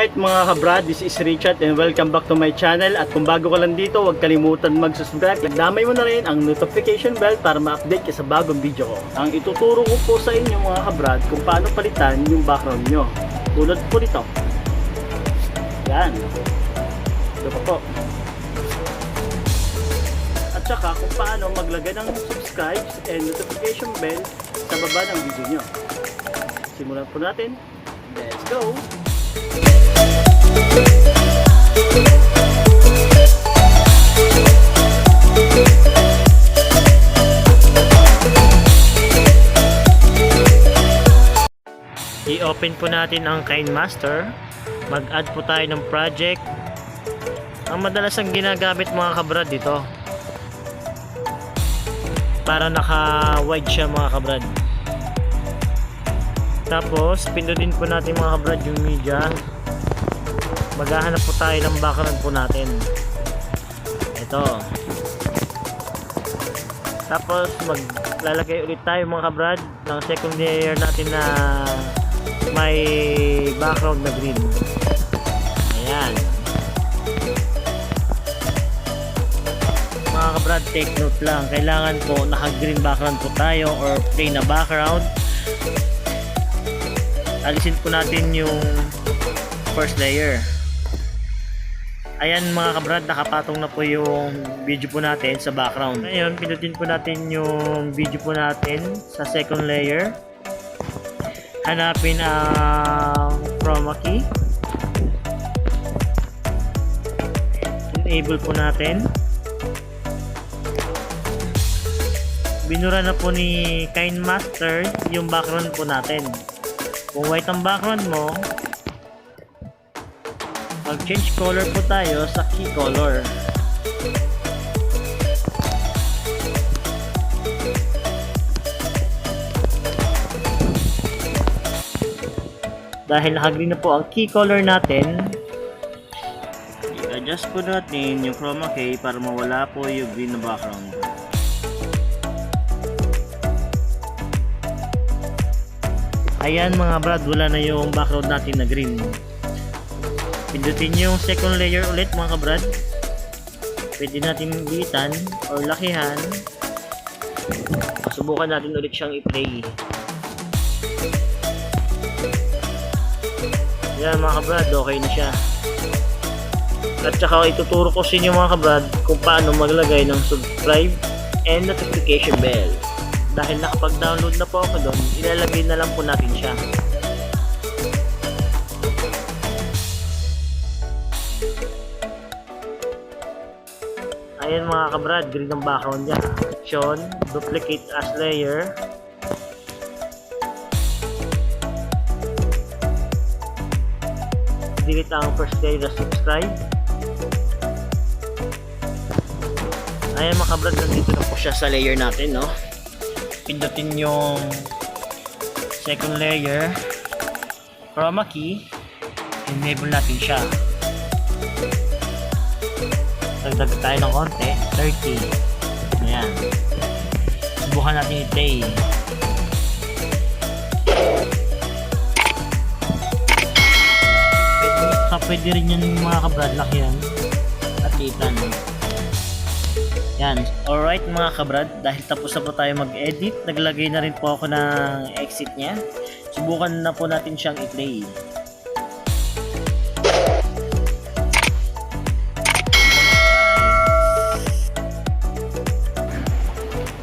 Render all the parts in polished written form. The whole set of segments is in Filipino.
Alright mga kabrad, this is Richard and welcome back to my channel. At kung bago ka lang dito, huwag kalimutan mag-subscribe. Damay mo na rin ang notification bell para ma-update ka sa bagong video ko. Ang ituturo ko po sa inyo mga kabrad kung paano palitan yung background nyo. Tulad po nito. Yan. Ito po. At saka kung paano maglagay ng subscribe and notification bell sa baba ng video nyo. Simulan po natin. Let's go! I-open po natin ang KINEMASTER. Mag-add po tayo ng project. Ang madalas ang ginagamit mga kabrad dito. Para naka-wide siya mga kabrad. Tapos, pindutin po natin mga kabrad yung media. Maghahanap po tayo ng background po natin. Ito. Tapos, maglalagay ulit tayo mga kabrad ng second layer natin na may background na green. Ayan. Mga kabrad, take note lang. Kailangan po naka-green background po tayo or plain na background. Alisin po natin yung first layer. Ayan mga kabrad, nakapatong na po yung video po natin sa background. Ngayon, pinutin po natin yung video po natin sa second layer. Hanapin ang Chroma Key. Enable po natin. Binura na po ni KINEMASTER yung background po natin. Kung white ang background mo, mag-change color po tayo sa key color. Dahil naka-green na po ang key color natin, i-adjust po natin yung Chroma Key para mawala po yung green na background. Ayan mga brad, wala na yung background natin na green. Pindutin yung second layer ulit mga kabrad. Pwede natin liitan or lakihan. Subukan natin ulit siyang i-play. Ayan mga kabrad, okay na siya. At saka ituturo ko sa inyo mga kabrad kung paano maglagay ng subscribe and notification bell. Dahil nakapag-download na po ako doon, ilalagay na lang po natin siya. Ayan mga kabrad, green ang background niya. Action, duplicate as layer. Delete ang first layer na subscribe. Ayan mga kabrad, nandito na po siya sa layer natin, no? Pindutin yung second layer, Chroma Key, enable natin siya. Dagdag tayo ng konti, 30. Ayan. Subukan natin i-play. Pwede rin yun mga kabrad, laki yan at litan. Yan. Alright mga kabrad, dahil tapos na po tayo mag-edit, naglagay na rin po ako ng exit niya. Subukan na po natin siyang i-play.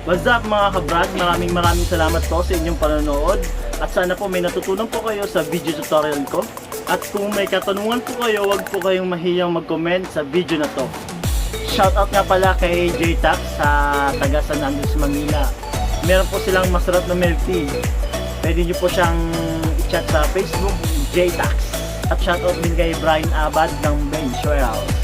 What's up mga kabrad, maraming salamat po sa inyong panonood. At sana po may natutunan po kayo sa video tutorial ko. At kung may katanungan po kayo, huwag po kayong mahiyang mag-comment sa video na to. Shoutout nga pala kay J-Tax sa taga San Andres, Manila. Meron po silang masarap na milk tea. Pwede nyo po siyang i-chat sa Facebook, J-Tax. At shoutout din kay Brian Abad ng Bench Warehouse.